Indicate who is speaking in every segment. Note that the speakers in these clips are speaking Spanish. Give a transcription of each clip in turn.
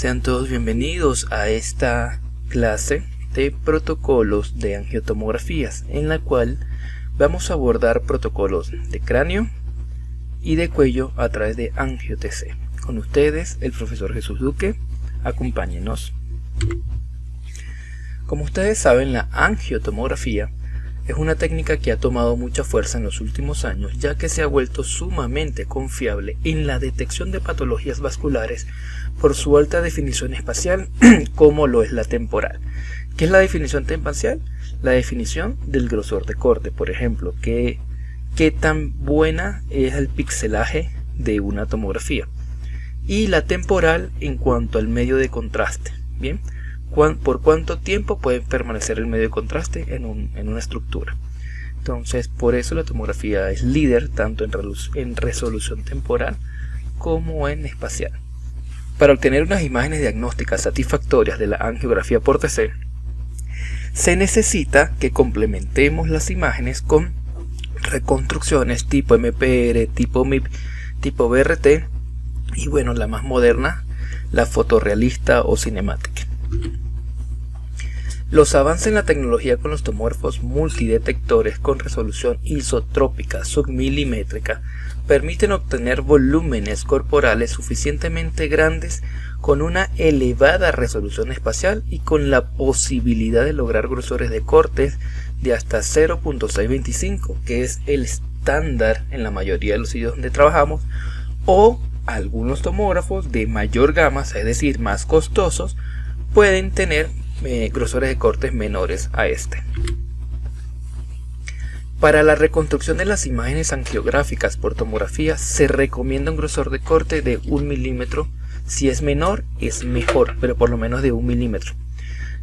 Speaker 1: Sean todos bienvenidos a esta clase de protocolos de angiotomografías, en la cual vamos a abordar protocolos de cráneo y de cuello a través de Angio-TC. Con ustedes, el profesor Jesús Duque. Acompáñenos. Como ustedes saben, la angiotomografía es una técnica que ha tomado mucha fuerza en los últimos años, ya que se ha vuelto sumamente confiable en la detección de patologías vasculares por su alta definición espacial, como lo es la temporal. ¿Qué es la definición espacial? La definición del grosor de corte, por ejemplo, qué tan buena es el pixelaje de una tomografía. Y la temporal en cuanto al medio de contraste. Bien, por cuánto tiempo puede permanecer el medio de contraste en una estructura. Entonces, por eso la tomografía es líder tanto en resolución temporal como en espacial. Para obtener unas imágenes diagnósticas satisfactorias de la angiografía por TC, se necesita que complementemos las imágenes con reconstrucciones tipo MPR, tipo MIP, tipo BRT y bueno, la más moderna, la fotorrealista o cinemática. Los avances en la tecnología con los tomógrafos multidetectores con resolución isotrópica submilimétrica permiten obtener volúmenes corporales suficientemente grandes con una elevada resolución espacial y con la posibilidad de lograr grosores de cortes de hasta 0.625, que es el estándar en la mayoría de los sitios donde trabajamos, o algunos tomógrafos de mayor gama, es decir, más costosos, pueden tener grosores de cortes menores a este. Para la reconstrucción de las imágenes angiográficas por tomografía se recomienda un grosor de corte de 1 milímetro. Si es menor es mejor, pero por lo menos de 1 milímetro.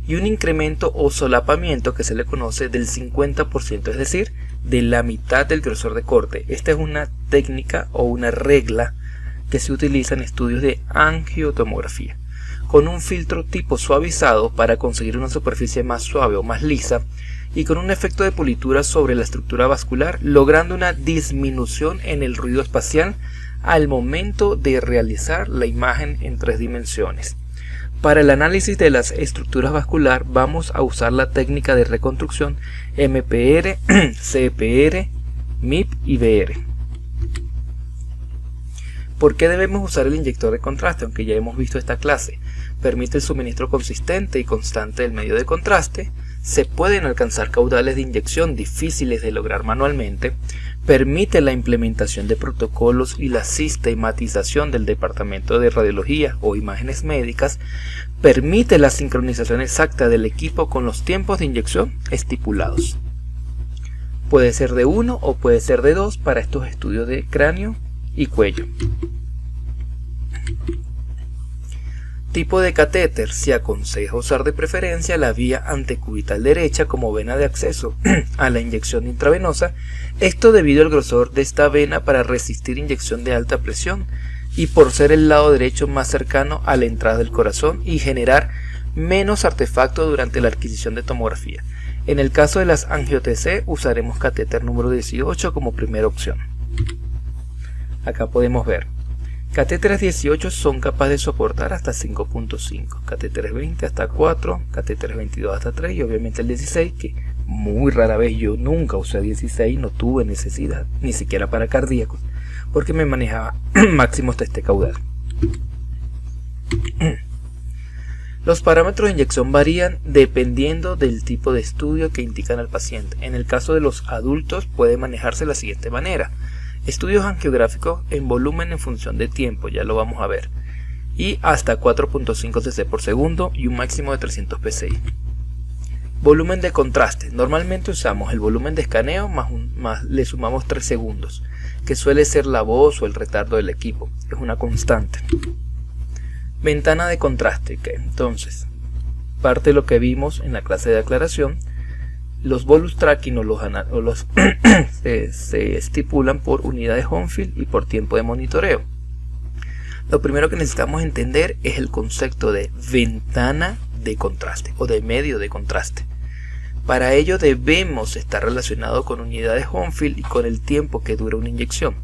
Speaker 1: Y un incremento o solapamiento que se le conoce del 50%, es decir, de la mitad del grosor de corte. Esta es una técnica o una regla que se utiliza en estudios de angiotomografía. Con un filtro tipo suavizado para conseguir una superficie más suave o más lisa y con un efecto de pulitura sobre la estructura vascular, logrando una disminución en el ruido espacial al momento de realizar la imagen en 3 dimensiones. Para el análisis de las estructuras vascular vamos a usar la técnica de reconstrucción MPR, CPR, MIP y BR. ¿Por qué debemos usar el inyector de contraste? Aunque ya hemos visto esta clase. Permite el suministro consistente y constante del medio de contraste. Se pueden alcanzar caudales de inyección difíciles de lograr manualmente. Permite la implementación de protocolos y la sistematización del departamento de radiología o imágenes médicas. Permite la sincronización exacta del equipo con los tiempos de inyección estipulados. Puede ser de 1 o puede ser de 2 para estos estudios de cráneo y cuello. Tipo de catéter: se aconseja usar de preferencia la vía antecubital derecha como vena de acceso a la inyección intravenosa, esto debido al grosor de esta vena para resistir inyección de alta presión y por ser el lado derecho más cercano a la entrada del corazón y generar menos artefacto durante la adquisición de tomografía. En el caso de las angio-TC usaremos catéter número 18 como primera opción. Acá podemos ver, catéteres 18 son capaces de soportar hasta 5.5, catéteres 20 hasta 4, catéteres 22 hasta 3 y obviamente el 16, que muy rara vez, yo nunca usé 16, no tuve necesidad, ni siquiera para cardíacos, porque me manejaba máximos de este caudal. Los parámetros de inyección varían dependiendo del tipo de estudio que indican al paciente. En el caso de los adultos puede manejarse de la siguiente manera: estudios angiográficos en volumen en función de tiempo, ya lo vamos a ver, y hasta 4.5 cc por segundo y un máximo de 300 psi. Volumen de contraste: normalmente usamos el volumen de escaneo más le sumamos 3 segundos, que suele ser la voz o el retardo del equipo, es una constante. Ventana de contraste, que entonces, parte de lo que vimos en la clase de aclaración, los bolus tracking se estipulan por unidades Hounsfield y por tiempo de monitoreo. Lo primero que necesitamos entender es el concepto de ventana de contraste o de medio de contraste. Para ello debemos estar relacionados con unidades Hounsfield y con el tiempo que dura una inyección.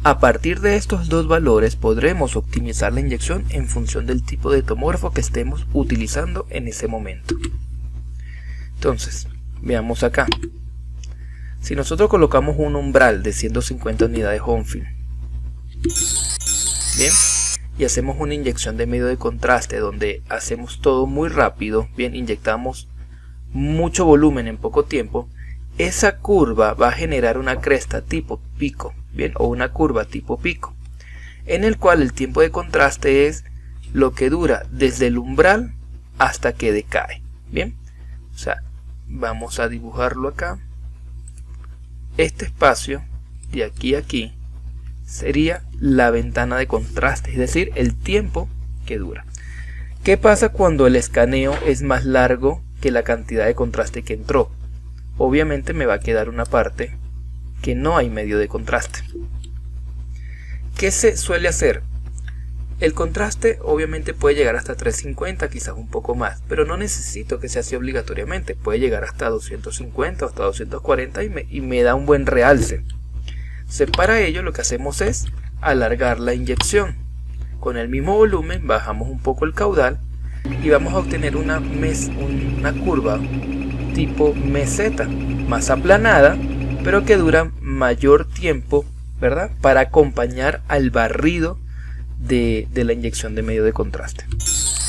Speaker 1: A partir de estos dos valores podremos optimizar la inyección en función del tipo de tomógrafo que estemos utilizando en ese momento. Entonces, veamos acá. Si nosotros colocamos un umbral de 150 unidades Hounsfield, bien, y hacemos una inyección de medio de contraste donde hacemos todo muy rápido, bien, inyectamos mucho volumen en poco tiempo, esa curva va a generar una cresta tipo pico, bien, o una curva tipo pico, en el cual el tiempo de contraste es lo que dura desde el umbral hasta que decae, bien. O sea, vamos a dibujarlo acá. Este espacio de aquí a aquí sería la ventana de contraste, es decir, el tiempo que dura. ¿Qué pasa cuando el escaneo es más largo que la cantidad de contraste que entró? Obviamente me va a quedar una parte que no hay medio de contraste. ¿Qué se suele hacer? El contraste obviamente puede llegar hasta 350, quizás un poco más, pero no necesito que sea así obligatoriamente. Puede llegar hasta 250 o hasta 240 y me da un buen realce. Entonces, para ello lo que hacemos es alargar la inyección. Con el mismo volumen bajamos un poco el caudal y vamos a obtener una curva tipo meseta, más aplanada, pero que dura mayor tiempo, ¿verdad?, para acompañar al barrido de la inyección de medio de contraste.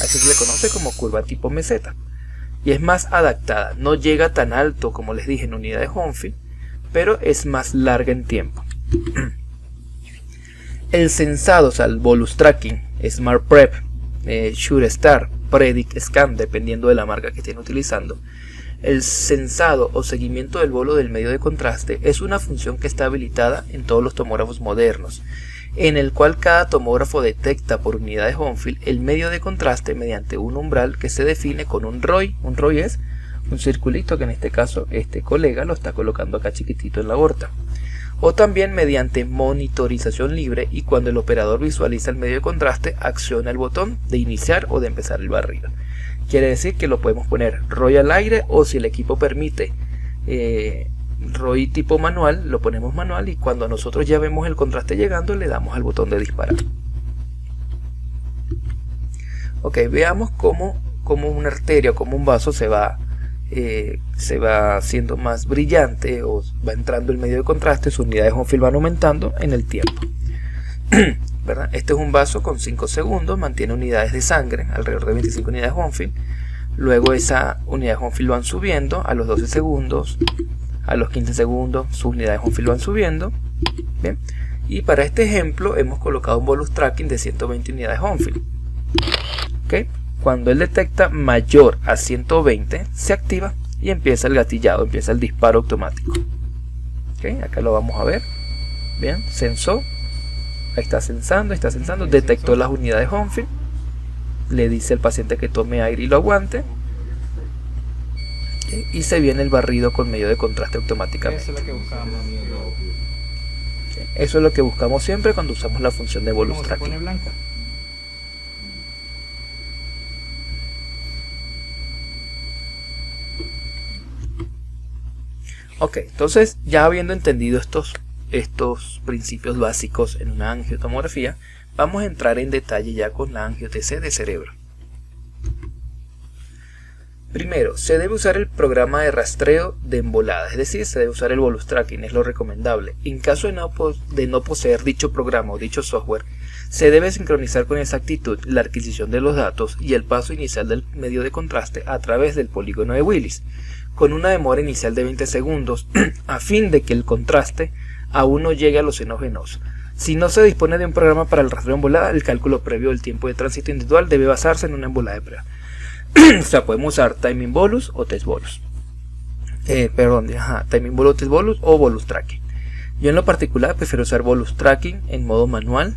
Speaker 1: Así se le conoce como curva tipo meseta y es más adaptada, no llega tan alto como les dije en unidades Hounsfield, pero es más larga en tiempo. El sensado, o sea, el bolus tracking, Smart Prep, SureStar, Predict Scan, dependiendo de la marca que estén utilizando. El sensado o seguimiento del bolo del medio de contraste es una función que está habilitada en todos los tomógrafos modernos, en el cual cada tomógrafo detecta por unidades Hounsfield el medio de contraste mediante un umbral que se define con un ROI. Un ROI es un circulito que en este caso este colega lo está colocando acá chiquitito en la aorta. O también mediante monitorización libre, y cuando el operador visualiza el medio de contraste acciona el botón de iniciar o de empezar el barrido. Quiere decir que lo podemos poner ROI al aire, o si el equipo permite ROI tipo manual, lo ponemos manual, y cuando nosotros ya vemos el contraste llegando le damos al botón de disparar. Ok, veamos cómo una arteria o como un vaso se va haciendo más brillante o va entrando el medio de contraste. Sus unidades Hounsfield van aumentando en el tiempo. ¿Verdad? Este es un vaso con 5 segundos, mantiene unidades de sangre, alrededor de 25 unidades Hounsfield. Luego esas unidades Hounsfield van subiendo a los 12 segundos, a los 15 segundos sus unidades Hounsfield van subiendo. Bien. Y para este ejemplo hemos colocado un bolus tracking de 120 unidades Hounsfield. ¿Okay? Cuando él detecta mayor a 120 se activa y empieza el gatillado, empieza el disparo automático. ¿Okay? Acá lo vamos a ver. Bien, sensó. Ahí está sensando, detectó las unidades Hounsfield, le dice al paciente que tome aire y lo aguante, y se viene el barrido con medio de contraste automáticamente. Eso es lo que buscamos. Eso es lo que buscamos siempre cuando usamos la función de bolus tracking. Ok, entonces ya habiendo entendido estos principios básicos en una angiotomografía, vamos a entrar en detalle ya con la angio-TC de cerebro. Primero, se debe usar el programa de rastreo de embolada, es decir, se debe usar el bolus tracking, es lo recomendable. En caso de no poseer dicho programa o dicho software, se debe sincronizar con exactitud la adquisición de los datos y el paso inicial del medio de contraste a través del polígono de Willis, con una demora inicial de 20 segundos, a fin de que el contraste aún no llegue a los senos venosos. Si no se dispone de un programa para el rastreo de embolada, el cálculo previo del tiempo de tránsito individual debe basarse en una embolada de prueba. O sea, podemos usar timing bolus o test bolus. Timing bolus, test bolus o bolus tracking. Yo en lo particular prefiero usar bolus tracking en modo manual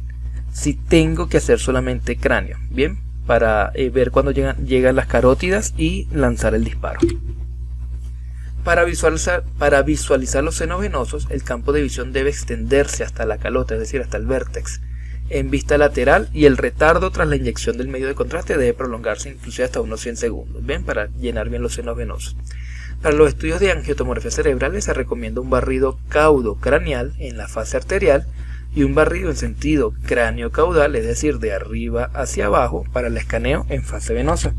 Speaker 1: si tengo que hacer solamente cráneo, bien, para ver cuando llegan las carótidas y lanzar el disparo. Para visualizar los senos venosos, el campo de visión debe extenderse hasta la calota, es decir, hasta el vértex, en vista lateral, y el retardo tras la inyección del medio de contraste debe prolongarse inclusive hasta unos 100 segundos, ¿bien? Para llenar bien los senos venosos. Para los estudios de angiotomografía cerebral se recomienda un barrido caudo craneal en la fase arterial y un barrido en sentido cráneo-caudal, es decir, de arriba hacia abajo, para el escaneo en fase venosa.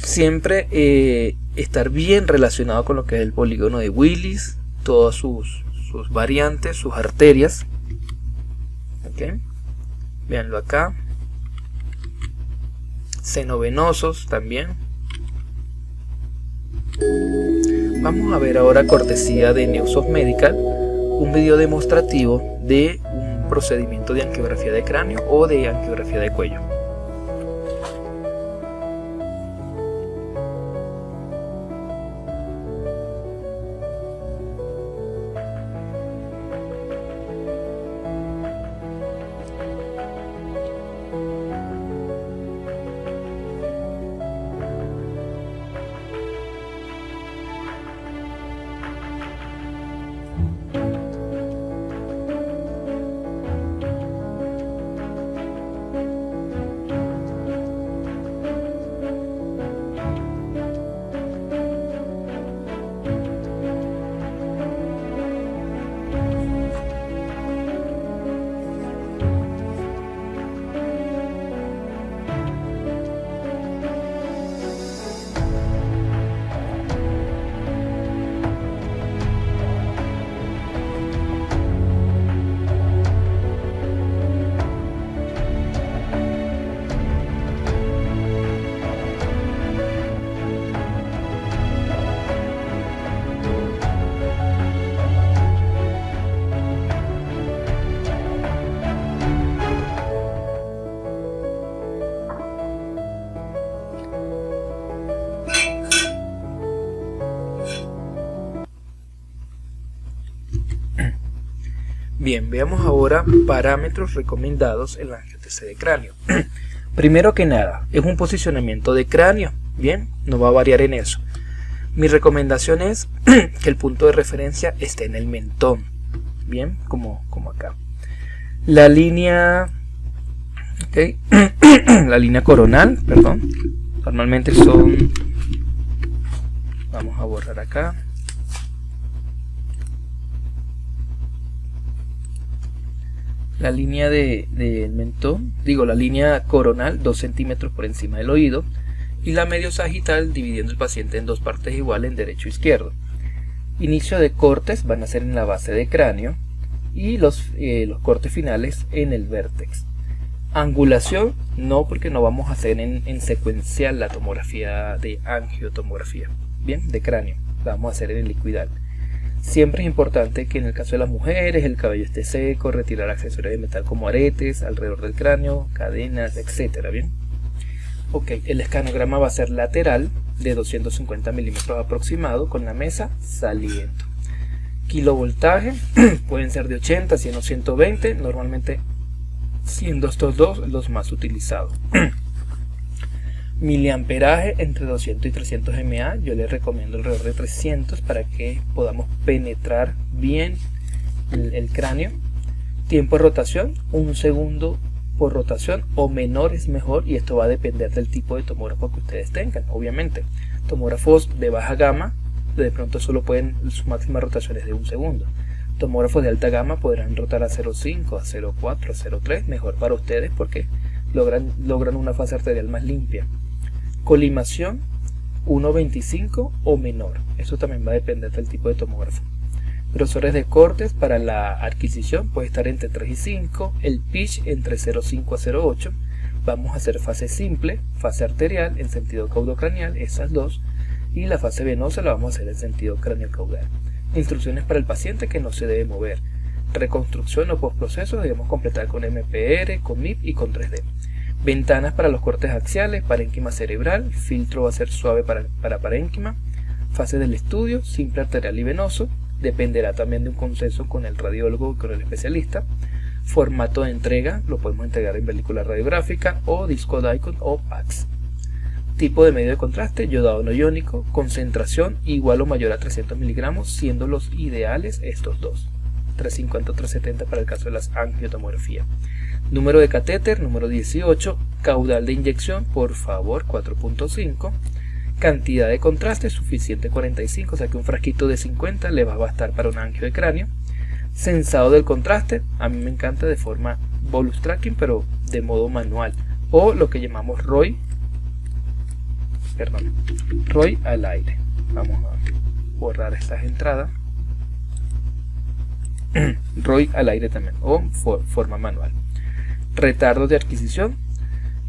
Speaker 1: Siempre estar bien relacionado con lo que es el polígono de Willis, todas sus variantes, sus arterias. ¿Okay? Véanlo acá. Senovenosos también. Vamos a ver ahora, cortesía de Neusos Medical, un video demostrativo de un procedimiento de angiografía de cráneo o de angiografía de cuello. Bien, veamos ahora parámetros recomendados en la angio-TC de cráneo. Primero que nada, es un posicionamiento de cráneo. Bien, no va a variar en eso. Mi recomendación es que el punto de referencia esté en el mentón. Bien, como acá. La línea, okay. La línea coronal, perdón. Normalmente son, vamos a borrar acá. La línea del mentón, la línea coronal 2 centímetros por encima del oído, y la medio sagital dividiendo el paciente en dos partes iguales en derecho e izquierdo. Inicio de cortes van a ser en la base de cráneo y los cortes finales en el vértex. Angulación no, porque no vamos a hacer en secuencial la tomografía de angiotomografía, bien, de cráneo, la vamos a hacer en el liquidal. Siempre es importante que en el caso de las mujeres el cabello esté seco, retirar accesorios de metal como aretes alrededor del cráneo, cadenas, etcétera, ¿bien? Ok, el escanograma va a ser lateral de 250 milímetros aproximado con la mesa saliendo. Kilovoltaje pueden ser de 80, 100 o 120, normalmente siendo estos dos los más utilizados. Miliamperaje entre 200 y 300 mA, yo les recomiendo alrededor de 300 para que podamos penetrar bien el cráneo. Tiempo de rotación, 1 segundo por rotación o menor es mejor, y esto va a depender del tipo de tomógrafo que ustedes tengan. Obviamente, tomógrafos de baja gama de pronto solo pueden, su máxima rotación es de 1 segundo. Tomógrafos de alta gama podrán rotar a 0.5, a 0.4, a 0.3, mejor para ustedes porque logran una fase arterial más limpia. Colimación 1.25 o menor, eso también va a depender del tipo de tomógrafo. Grosores de cortes para la adquisición puede estar entre 3 y 5, el pitch entre 0.5 a 0.8. Vamos a hacer fase simple, fase arterial en sentido caudocraneal, esas dos, y la fase venosa la vamos a hacer en sentido cráneo-caudal. Instrucciones para el paciente: que no se debe mover. Reconstrucción o postproceso debemos completar con MPR, con MIP y con 3D. Ventanas para los cortes axiales, parénquima cerebral, filtro va a ser suave para parénquima. Fase del estudio, simple arterial y venoso, dependerá también de un consenso con el radiólogo y con el especialista. Formato de entrega, lo podemos entregar en película radiográfica o disco Dicon o PAX. Tipo de medio de contraste, yodado no iónico. Concentración igual o mayor a 300 miligramos, siendo los ideales estos dos, 350 o 370 para el caso de las angiotomografías. Número de catéter, número 18. Caudal de inyección, por favor, 4.5. Cantidad de contraste, suficiente 45, o sea que un frasquito de 50 le va a bastar para un angio de cráneo. Sensado del contraste, a mí me encanta de forma bolus tracking, pero de modo manual, o lo que llamamos ROI al aire. Vamos a borrar estas entradas. ROI al aire también, o forma manual. Retardo de adquisición,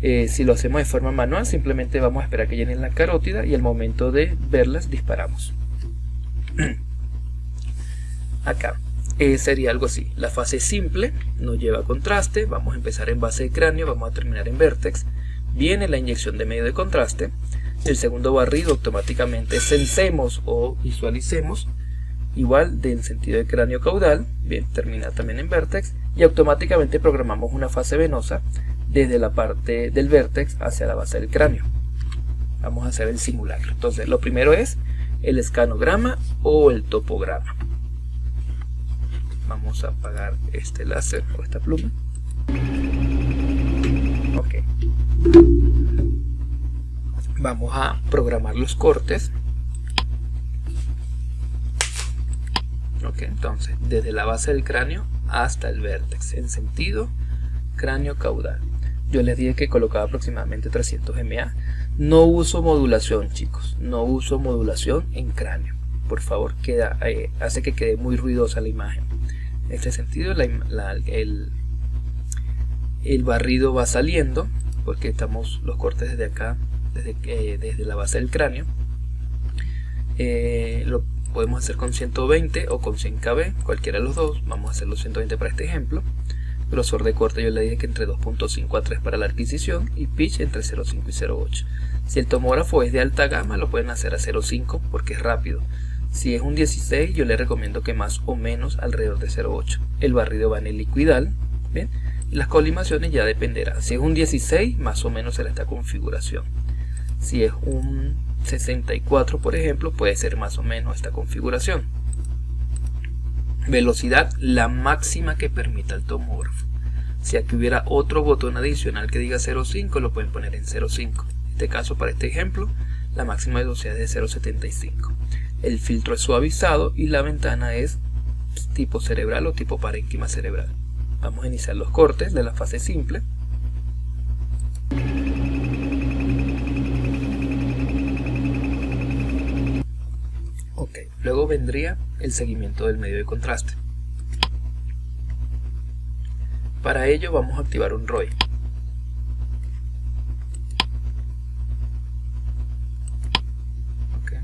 Speaker 1: si lo hacemos de forma manual, simplemente vamos a esperar que llenen la carótida y al momento de verlas disparamos. Acá sería algo así: la fase simple no lleva contraste, vamos a empezar en base de cráneo, vamos a terminar en vértex, viene la inyección de medio de contraste, el segundo barrido automáticamente sensemos o visualicemos, igual del sentido de cráneo caudal, bien, termina también en vértex, y automáticamente programamos una fase venosa desde la parte del vértex hacia la base del cráneo. Vamos a hacer el simulacro. Entonces lo primero es el escanograma o el topograma. Vamos a apagar este láser o esta pluma. Ok. Vamos a programar los cortes. Ok, entonces desde la base del cráneo hasta el vértex en sentido cráneo caudal. Yo les dije que colocaba aproximadamente 300 MA. No uso modulación, chicos, no uso modulación en cráneo. Por favor, hace que quede muy ruidosa la imagen. En este sentido el barrido va saliendo porque estamos los cortes desde acá, desde la base del cráneo. Lo podemos hacer con 120 o con 100 kb, cualquiera de los dos. Vamos a hacer los 120 para este ejemplo. Grosor de corte yo le dije que entre 2.5 a 3 para la adquisición y pitch entre 0.5 y 0.8. Si el tomógrafo es de alta gama lo pueden hacer a 0.5 porque es rápido. Si es un 16 yo le recomiendo que más o menos alrededor de 0.8. El barrido va en el liquidal, ¿bien? Y las colimaciones ya dependerá. Si es un 16 más o menos será esta configuración. Si es un 64 por ejemplo puede ser más o menos esta configuración. Velocidad la máxima que permita el tomógrafo. Si aquí hubiera otro botón adicional que diga 0.5 lo pueden poner en 0.5. En este caso, para este ejemplo, la máxima velocidad es de 0.75. El filtro es suavizado y la ventana es tipo cerebral o tipo parénquima cerebral. Vamos a iniciar los cortes de la fase simple. Ok, luego vendría el seguimiento del medio de contraste. Para ello vamos a activar un ROI. Okay.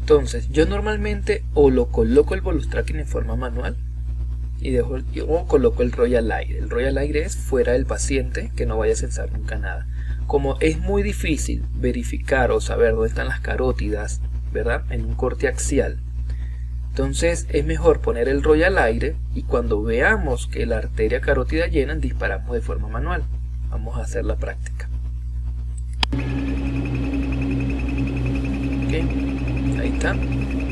Speaker 1: Entonces yo normalmente o lo coloco el bolus tracking en forma manual o coloco el ROI al aire. El ROI al aire es fuera del paciente, que no vaya a sensar nunca nada. Como es muy difícil verificar o saber dónde están las carótidas, ¿verdad?, en un corte axial, entonces es mejor poner el ROI al aire y cuando veamos que la arteria carótida llena disparamos de forma manual. Vamos a hacer la práctica. Okay. Ahí está,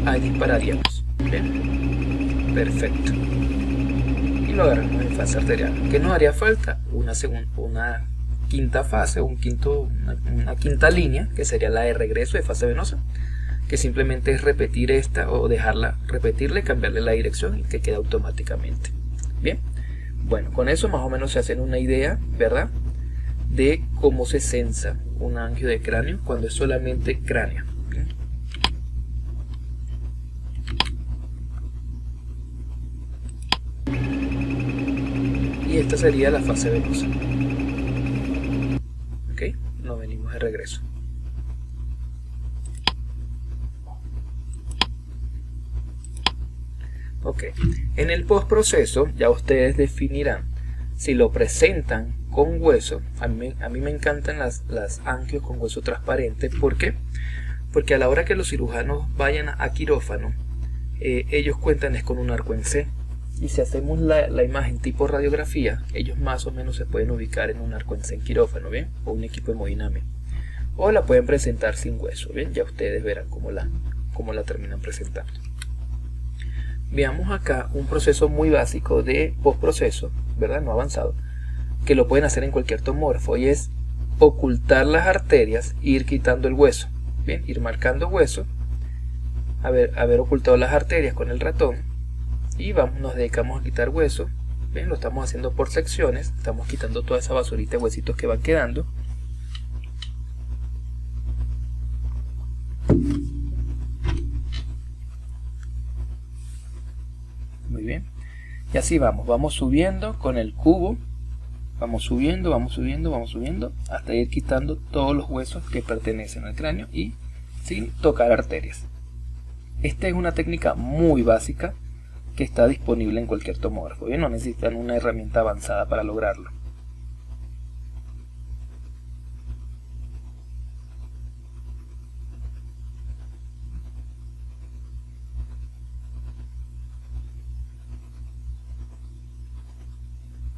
Speaker 1: ahí dispararíamos. Bien. Perfecto. Y lo agarramos en fase arterial. ¿Qué nos haría falta? Una quinta fase, una quinta línea, que sería la de regreso de fase venosa, que simplemente es repetir esta o dejarla repetirle, cambiarle la dirección y que queda automáticamente. Bien, bueno, con eso más o menos se hacen una idea, ¿verdad?, de cómo se sensa un angio de cráneo cuando es solamente cráneo. ¿Bien? Y esta sería la fase venosa. Ok, nos venimos de regreso. Ok, en el postproceso ya ustedes definirán si lo presentan con hueso. A mí me encantan las angios con hueso transparente. ¿Por qué? Porque a la hora que los cirujanos vayan a quirófano, ellos cuentan es con un arco en C. Y si hacemos la imagen tipo radiografía, ellos más o menos se pueden ubicar en un arco en C en quirófano, ¿bien? O un equipo de hemodinamia. O la pueden presentar sin hueso, ¿bien? Ya ustedes verán cómo la terminan presentando. Veamos acá un proceso muy básico de postproceso, ¿verdad?, no avanzado, que lo pueden hacer en cualquier tomógrafo, y es ocultar las arterias e ir quitando el hueso. Bien, ir marcando hueso, haber ocultado las arterias con el ratón, y nos dedicamos a quitar hueso. Bien, lo estamos haciendo por secciones, estamos quitando toda esa basurita de huesitos que van quedando. Muy bien, y así vamos subiendo con el cubo, vamos subiendo hasta ir quitando todos los huesos que pertenecen al cráneo y sin tocar arterias. Esta es una técnica muy básica que está disponible en cualquier tomógrafo. Bien, no necesitan una herramienta avanzada para lograrlo.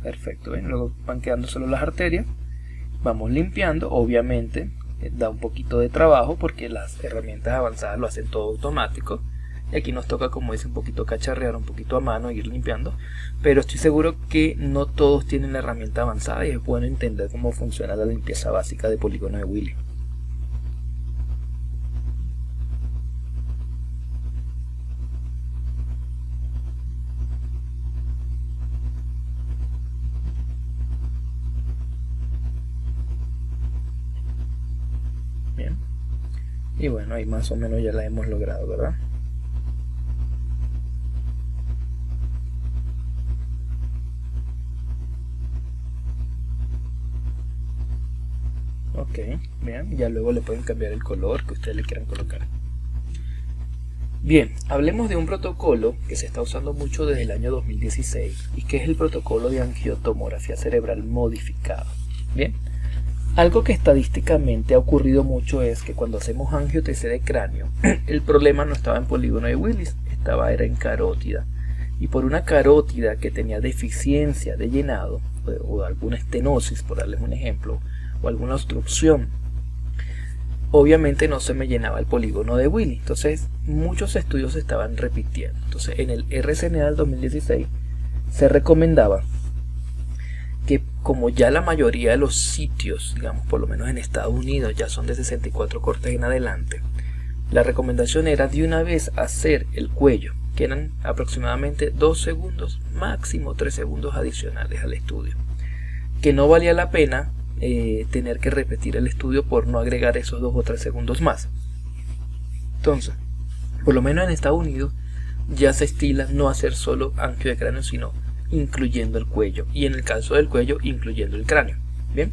Speaker 1: Perfecto, ¿ven? Luego van quedando solo las arterias. Vamos limpiando, obviamente da un poquito de trabajo porque las herramientas avanzadas lo hacen todo automático. Y aquí nos toca, como dice, un poquito cacharrear, un poquito a mano, ir limpiando. Pero estoy seguro que no todos tienen la herramienta avanzada y es bueno entender cómo funciona la limpieza básica de polígono de Willis. Bien. Y bueno, ahí más o menos ya la hemos logrado, ¿verdad? Ok, bien, ya luego le pueden cambiar el color que ustedes le quieran colocar. Bien, hablemos de un protocolo que se está usando mucho desde el año 2016 y que es el protocolo de angiotomografía cerebral modificado. Bien, algo que estadísticamente ha ocurrido mucho es que cuando hacemos angio-TC de cráneo, el problema no estaba en polígono de Willis, era en carótida. Y por una carótida que tenía deficiencia de llenado o alguna estenosis, por darles un ejemplo, o alguna obstrucción, obviamente no se me llenaba el polígono de Willis. Entonces muchos estudios se estaban repitiendo. Entonces en el RCNA del 2016 se recomendaba que, como ya la mayoría de los sitios, digamos por lo menos en Estados Unidos, ya son de 64 cortes en adelante, la recomendación era de una vez hacer el cuello, que eran aproximadamente 2 segundos, máximo 3 segundos adicionales al estudio, que no valía la pena tener que repetir el estudio por no agregar esos 2 o 3 segundos más. Entonces, por lo menos en Estados Unidos ya se estila no hacer solo angio de cráneo, sino incluyendo el cuello, y en el caso del cuello incluyendo el cráneo. Bien,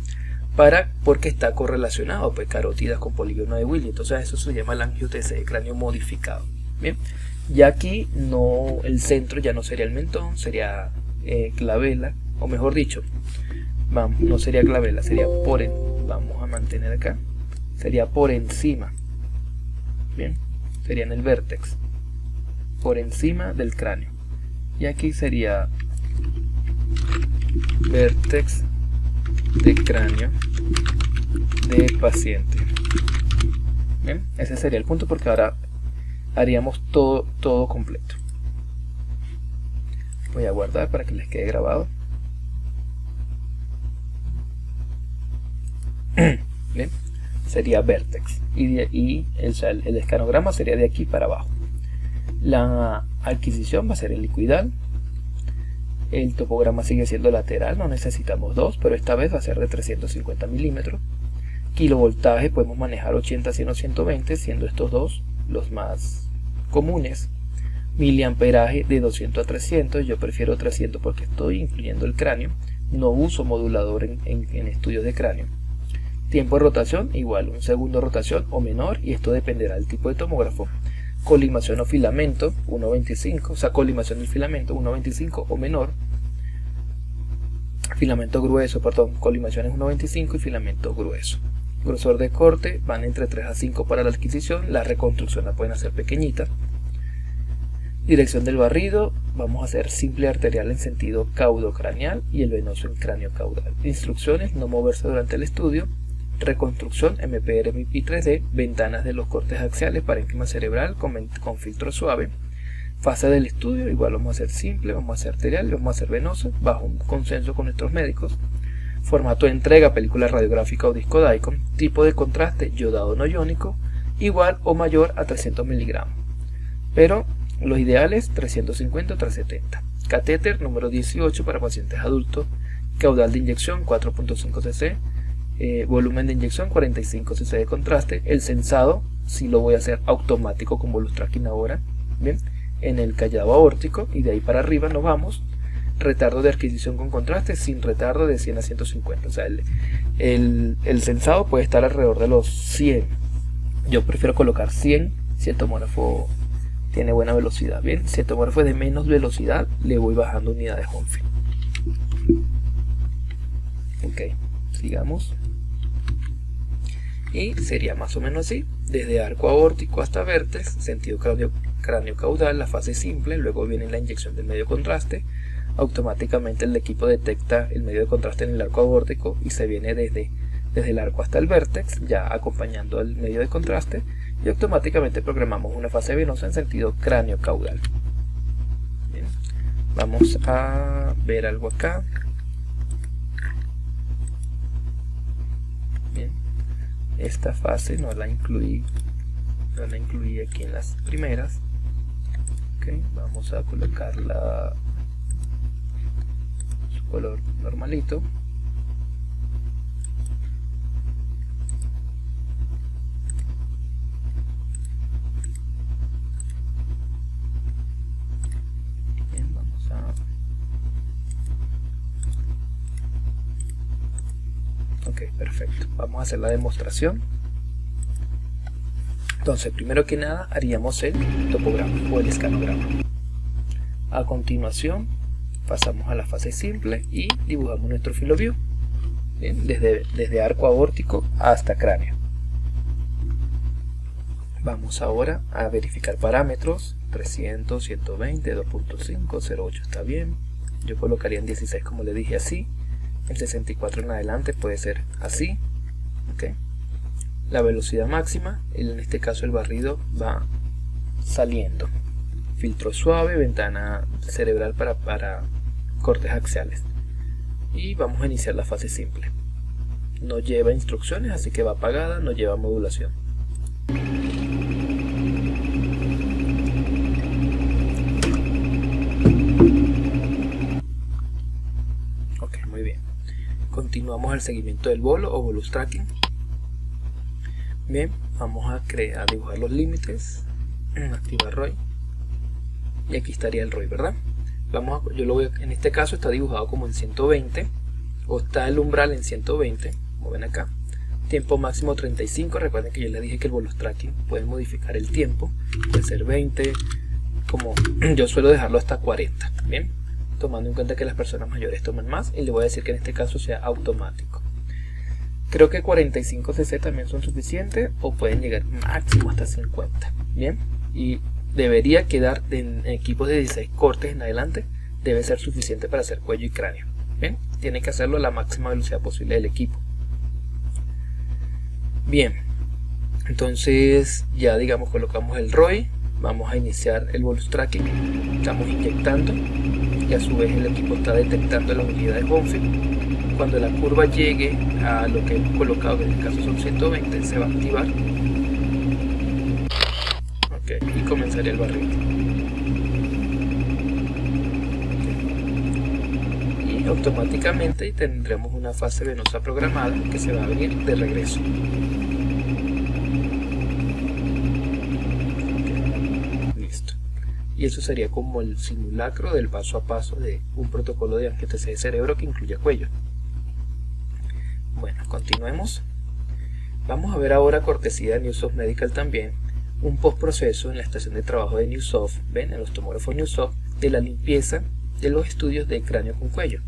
Speaker 1: porque está correlacionado, pues, carótidas con polígono de Willis. Entonces eso se llama el angio-TC de cráneo modificado. Bien, ya aquí no, el centro ya no sería el mentón, sería clavela, o mejor dicho, no sería clavela, sería vamos a mantener acá, sería por encima. Bien, sería en el vértex, por encima del cráneo, y aquí sería vértex de cráneo de paciente. Bien, ese sería el punto, porque ahora haríamos todo completo. Voy a guardar para que les quede grabado. Bien, sería vértex y el escanograma sería de aquí para abajo. La adquisición va a ser helicoidal. El topograma sigue siendo lateral, no necesitamos 2, pero esta vez va a ser de 350 milímetros. Kilovoltaje podemos manejar 80, 100 o 120, siendo estos dos los más comunes. Miliamperaje de 200 a 300, yo prefiero 300 porque estoy incluyendo el cráneo, no uso modulador en estudios de cráneo. Tiempo de rotación igual, 1 segundo de rotación o menor, y esto dependerá del tipo de tomógrafo. Colimación o filamento 1.25, o sea, colimación del filamento 1.25 o menor. Filamento grueso, perdón, colimación es 1.25 y filamento grueso. Grosor de corte van entre 3 a 5 para la adquisición, la reconstrucción la pueden hacer pequeñita. Dirección del barrido, vamos a hacer simple arterial en sentido caudocraneal y el venoso en cráneo caudal. Instrucciones: no moverse durante el estudio. Reconstrucción MPR y 3D, ventanas de los cortes axiales, parénquima cerebral con filtro suave. Fase del estudio, igual vamos a hacer simple, vamos a hacer arterial y vamos a hacer venoso, bajo un consenso con nuestros médicos. Formato de entrega, película radiográfica o disco Dicom. Tipo de contraste, yodado no iónico, igual o mayor a 300 miligramos. Pero Los ideales 350 o 370. Catéter número 18 para pacientes adultos. Caudal de inyección 4.5 cc. Volumen de inyección 45 cc de contraste. El sensado sí lo voy a hacer automático con volus tracking ahora. Bien, en el callado aórtico, y de ahí para arriba nos vamos. Retardo de adquisición con contraste sin retardo de 100 a 150. O sea, el sensado puede estar alrededor de los 100. Yo prefiero colocar 100 si el tomógrafo tiene buena velocidad. Bien, si el tomógrafo es de menos velocidad, le voy bajando unidades Home. Ok, sigamos. Y sería más o menos así: desde arco aórtico hasta vértex, sentido cráneo caudal, la fase simple, luego viene la inyección del medio contraste. Automáticamente el equipo detecta el medio de contraste en el arco aórtico y se viene desde el arco hasta el vértex, ya acompañando el medio de contraste, y automáticamente programamos una fase venosa en sentido cráneo caudal. Bien, vamos a ver algo acá. Bien, esta fase no la incluí aquí en las primeras. Okay, vamos a colocarla su color normalito. Bien, vamos a... Ok, perfecto. Vamos a hacer la demostración. Entonces, primero que nada, haríamos el topograma o el escanograma. A continuación, pasamos a la fase simple y dibujamos nuestro filoview. Bien, desde arco aórtico hasta cráneo. Vamos ahora a verificar parámetros. 300, 120, 2.5, 0.8 está bien. Yo colocaría en 16 como le dije, así. En 64 en adelante puede ser así. Okay. La velocidad máxima, en este caso el barrido va saliendo. Filtro suave, ventana cerebral para cortes axiales. Y vamos a iniciar la fase simple. No lleva instrucciones, así que va apagada, no lleva modulación. Ok, muy bien. Continuamos el seguimiento del bolo o volus tracking. Bien, vamos a dibujar los límites. Activar ROI. Y aquí estaría el ROI, ¿verdad? En este caso está dibujado como en 120. O está el umbral en 120. Como ven acá. Tiempo máximo 35. Recuerden que yo les dije que el volus tracking puede modificar el tiempo. Puede ser 20. Como yo suelo dejarlo hasta 40. Bien. Tomando en cuenta que las personas mayores toman más. Y le voy a decir que en este caso sea automático. Creo que 45 cc también son suficientes, o pueden llegar máximo hasta 50. Bien, y debería quedar en equipos de 16 cortes en adelante, debe ser suficiente para hacer cuello y cráneo. Bien, tiene que hacerlo a la máxima velocidad posible del equipo. Bien, entonces ya digamos colocamos el ROI, vamos a iniciar el volus tracking, estamos inyectando y a su vez el equipo está detectando las unidades Bonfield. Cuando la curva llegue a lo que hemos colocado, que en este caso son 120, se va a activar. Okay, y comenzaría el barrido. Okay. Y automáticamente tendremos una fase venosa programada que se va a venir de regreso. Okay. Listo. Y eso sería como el simulacro del paso a paso de un protocolo de angiotensina de cerebro que incluye cuello. Bueno, continuemos. Vamos a ver ahora, cortesía de Neusoft Medical también, un postproceso en la estación de trabajo de Neusoft, ven, en los tomógrafos Neusoft, de la limpieza de los estudios de cráneo con cuello.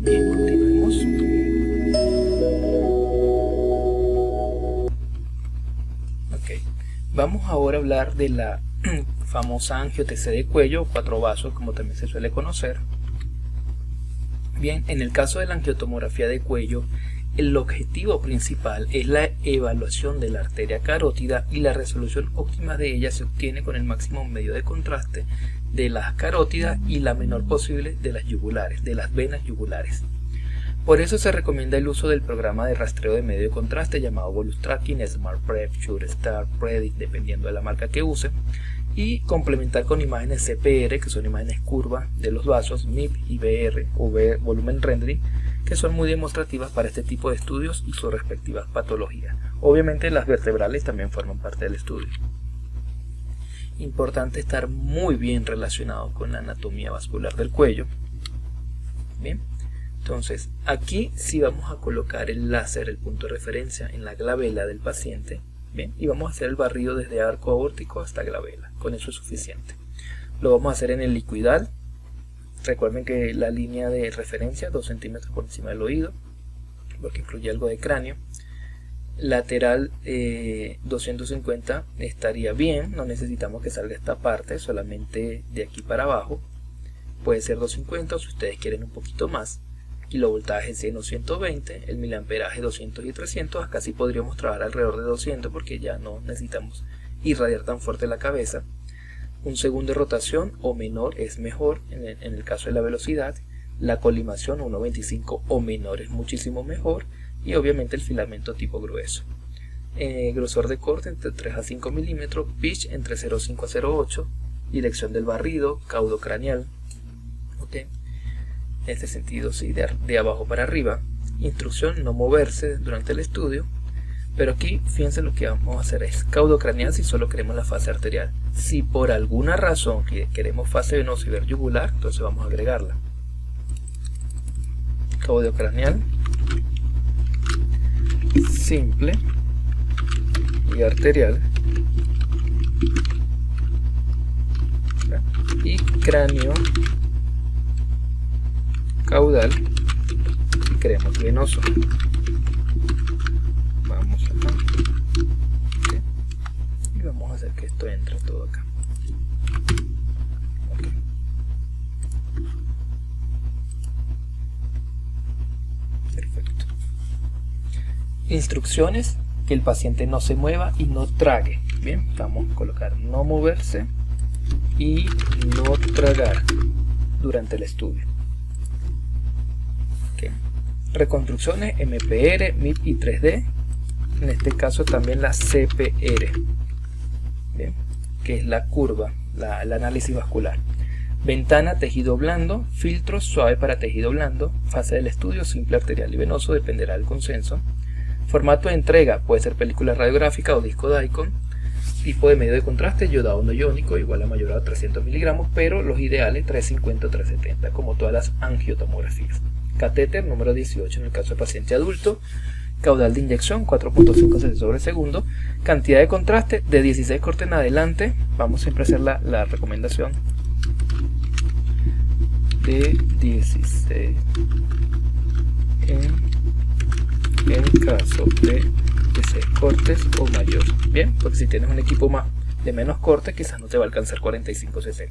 Speaker 1: y continuemos. Ok, vamos ahora a hablar de la famosa angio-TC de cuello, 4 vasos, como también se suele conocer. Bien, en el caso de la angiotomografía de cuello, el objetivo principal es la evaluación de la arteria carótida y la resolución óptima de ella se obtiene con el máximo medio de contraste de las carótidas y la menor posible de las yugulares, de las venas yugulares. Por eso se recomienda el uso del programa de rastreo de medio de contraste llamado Volus Tracking, SmartPrep, SureStar, Predict, dependiendo de la marca que use, y complementar con imágenes CPR, que son imágenes curvas de los vasos, MIP y VR o volumen rendering, que son muy demostrativas para este tipo de estudios y sus respectivas patologías. Obviamente las vertebrales también forman parte del estudio. Importante estar muy bien relacionado con la anatomía vascular del cuello. Bien, entonces aquí sí vamos a colocar el láser, el punto de referencia, en la glabela del paciente. Bien, y vamos a hacer el barrido desde arco aórtico hasta glabela. Con eso es suficiente. Lo vamos a hacer en el liquidal. Recuerden que la línea de referencia 2 centímetros por encima del oído, porque incluye algo de cráneo. Lateral 250 estaría bien, no necesitamos que salga esta parte, solamente de aquí para abajo. Puede ser 250 o si ustedes quieren un poquito más. Kilovoltaje 100 o 120, el miliamperaje 200 y 300, acá sí podríamos trabajar alrededor de 200 porque ya no necesitamos irradiar tan fuerte la cabeza. Un segundo de rotación o menor es mejor en el caso de la velocidad. La colimación 1.25 o menor es muchísimo mejor. Y obviamente el filamento tipo grueso. Grosor de corte entre 3 a 5 milímetros, pitch entre 0.5 a 0.8, dirección del barrido, caudo craneal. Okay. En este sentido, sí, de abajo para arriba. Instrucción: no moverse durante el estudio. Pero aquí, fíjense, lo que vamos a hacer es caudo craneal si solo queremos la fase arterial. Si por alguna razón queremos fase venosa y ver yugular, entonces vamos a agregarla. Caudo craneal simple y arterial, y cráneo caudal y creemos venoso. Vamos acá, ¿okay? Y vamos a hacer que esto entre todo acá. Okay. Perfecto. Instrucciones: que el paciente no se mueva y no trague. Bien, vamos a colocar no moverse y no tragar durante el estudio. Okay. Reconstrucciones MPR, MIP y 3D. En este caso también la CPR. Bien, que es la curva, el análisis vascular. Ventana, tejido blando, filtro suave para tejido blando, fase del estudio, simple, arterial y venoso, dependerá del consenso. Formato de entrega, puede ser película radiográfica o disco Dicom. Tipo de medio de contraste, yodado no iónico, igual a mayor a 300 miligramos, pero los ideales 350 o 370, como todas las angiotomografías. Catéter número 18 en el caso de paciente adulto. Caudal de inyección 4.5 cc sobre segundo. Cantidad de contraste de 16 cortes en adelante. Vamos siempre a hacer la recomendación de 16 en caso de 16 cortes o mayor. Bien, porque si tienes un equipo de menos cortes, quizás no te va a alcanzar 45 cc.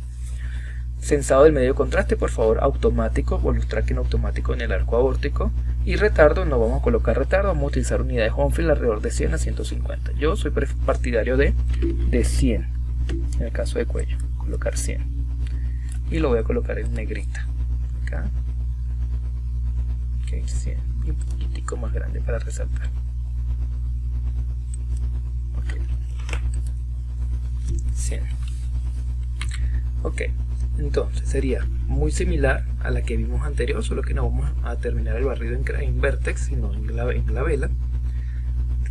Speaker 1: Sensado del medio de contraste, por favor, automático, Volus Tracking automático en el arco aórtico. Y retardo, no vamos a colocar retardo, vamos a utilizar unidades Homefield alrededor de 100 a 150. Yo soy partidario de 100, en el caso de cuello, colocar 100. Y lo voy a colocar en negrita. Acá. Ok, 100. Y un poquitico más grande para resaltar. Ok. 100. Ok. Entonces sería muy similar a la que vimos anterior, solo que no vamos a terminar el barrido en vértex, sino en la vela.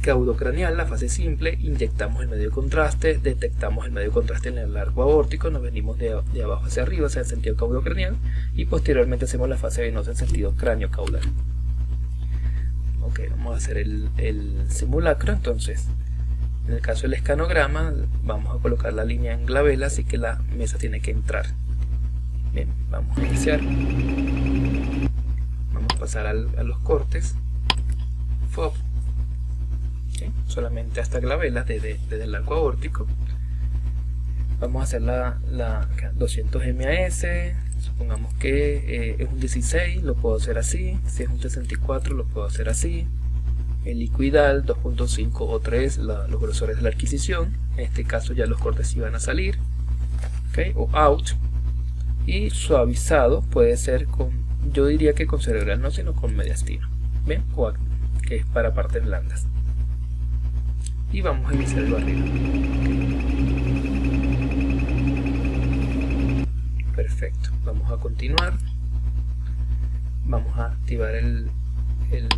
Speaker 1: Caudo craneal, la fase simple, inyectamos el medio de contraste, detectamos el medio de contraste en el arco aórtico, nos venimos de abajo hacia arriba, hacia el sentido caudo craneal, y posteriormente hacemos la fase venosa en sentido cráneo caudal. Ok, vamos a hacer el simulacro. Entonces, en el caso del escanograma, vamos a colocar la línea en glabela, así que la mesa tiene que entrar. Bien, vamos a iniciar. Vamos pasar a los cortes, FOB, ¿okay? Solamente hasta glabela desde el arco aórtico. Vamos a hacer la 200 MAS, supongamos que es un 16, lo puedo hacer así. Si es un 64 lo puedo hacer así. El liquidal 2.5 o 3, los grosores de la adquisición. En este caso ya los cortes iban a salir, ¿okay? O out. Y suavizado puede ser con, yo diría que con cerebral no, sino con mediastino, bien, o que es para partes blandas. Y vamos a iniciar el barrido. Perfecto, vamos a continuar. Vamos a activar el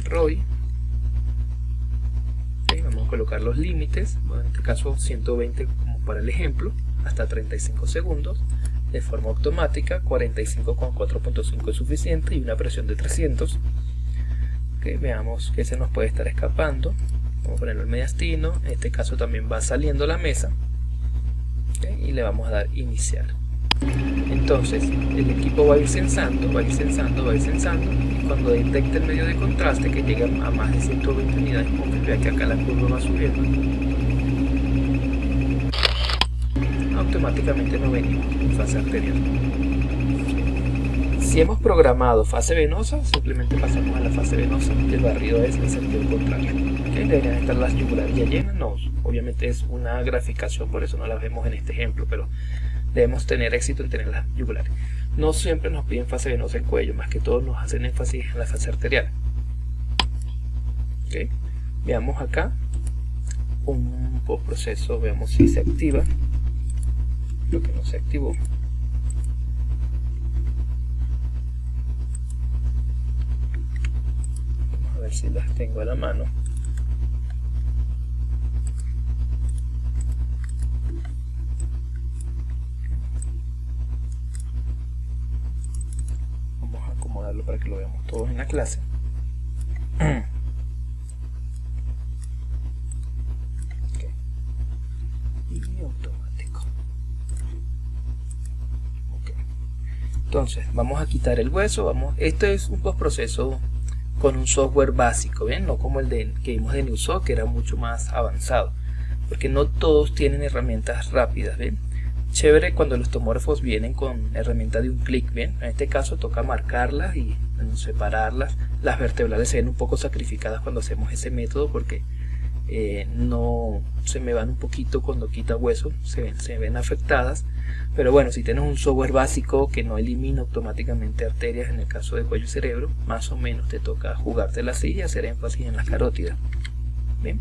Speaker 1: ROI. Okay, vamos a colocar los límites, bueno, en este caso 120 como para el ejemplo, hasta 35 segundos. De forma automática, 45 con 4.5 es suficiente y una presión de 300. Okay, veamos que se nos puede estar escapando. Vamos a ponerlo en mediastino. En este caso también va saliendo la mesa. Okay, y le vamos a dar iniciar. Entonces el equipo va a ir censando, va a ir censando, y cuando detecte el medio de contraste que llega a más de 120 unidades, como que vea que acá la curva va subiendo, automáticamente nos venimos en fase arterial. Si hemos programado fase venosa, simplemente pasamos a la fase venosa. El barrido es en sentido contrario. ¿Okay? Deberían estar las yugulares ya llenas. No, obviamente es una graficación, por eso no las vemos en este ejemplo, pero debemos tener éxito en tener las yugulares. No siempre nos piden fase venosa en cuello, más que todo nos hacen énfasis en la fase arterial. ¿Okay? Veamos acá un postproceso, veamos si se activa. Lo que no se activó. Vamos a ver si las tengo a la mano. Vamos a acomodarlo para que lo veamos todos en la clase. Okay. Y automático. Entonces vamos a quitar el hueso. Esto es un postproceso con un software básico, ¿bien? No como el que vimos de Neuso, que era mucho más avanzado, porque no todos tienen herramientas rápidas, ¿bien? Chévere cuando los tomógrafos vienen con herramienta de un clic, ¿bien? En este caso toca marcarlas y separarlas. Las vertebrales se ven un poco sacrificadas cuando hacemos ese método, porque no se me van un poquito cuando quita hueso, se ven afectadas. Pero bueno, si tienes un software básico que no elimina automáticamente arterias, en el caso de cuello y cerebro, más o menos te toca jugártela así y hacer énfasis en las carótidas. Bien.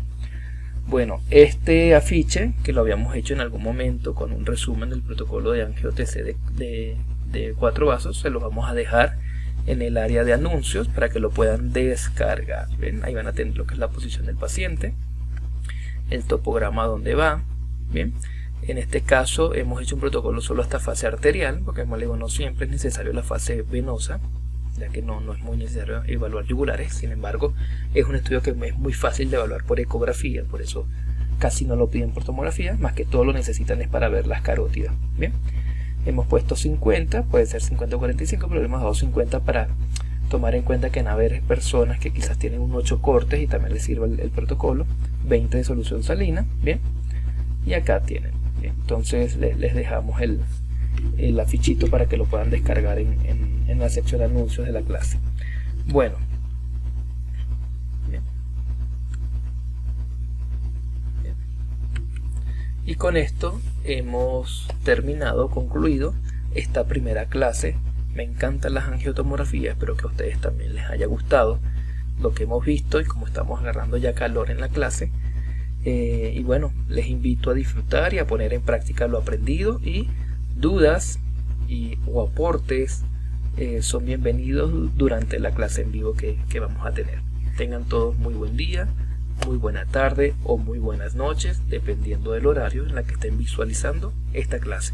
Speaker 1: Bueno, este afiche que lo habíamos hecho en algún momento con un resumen del protocolo de angio-TC de 4 vasos, se los vamos a dejar en el área de anuncios para que lo puedan descargar. ¿Ven? Ahí van a tener lo que es la posición del paciente, el topograma donde va. Bien. En este caso hemos hecho un protocolo solo hasta fase arterial, porque como les digo, no siempre es necesario la fase venosa, ya que no es muy necesario evaluar yugulares. Sin embargo, es un estudio que es muy fácil de evaluar por ecografía, por eso casi no lo piden por tomografía, más que todo lo necesitan es para ver las carótidas. Bien, hemos puesto 50, puede ser 50 o 45, pero hemos dado 50 para tomar en cuenta que van a haber personas que quizás tienen un 8 cortes y también les sirva el protocolo. 20 de solución salina, bien, y acá tienen. Bien, entonces les dejamos el afichito para que lo puedan descargar en la sección de anuncios de la clase. Bueno, bien. Bien. Y con esto hemos concluido esta primera clase. Me encantan las angiotomografías, espero que a ustedes también les haya gustado lo que hemos visto y como estamos agarrando ya calor en la clase. Y bueno, les invito a disfrutar y a poner en práctica lo aprendido, y dudas o aportes son bienvenidos durante la clase en vivo que vamos a tener. Tengan todos muy buen día, muy buena tarde o muy buenas noches, dependiendo del horario en la que estén visualizando esta clase.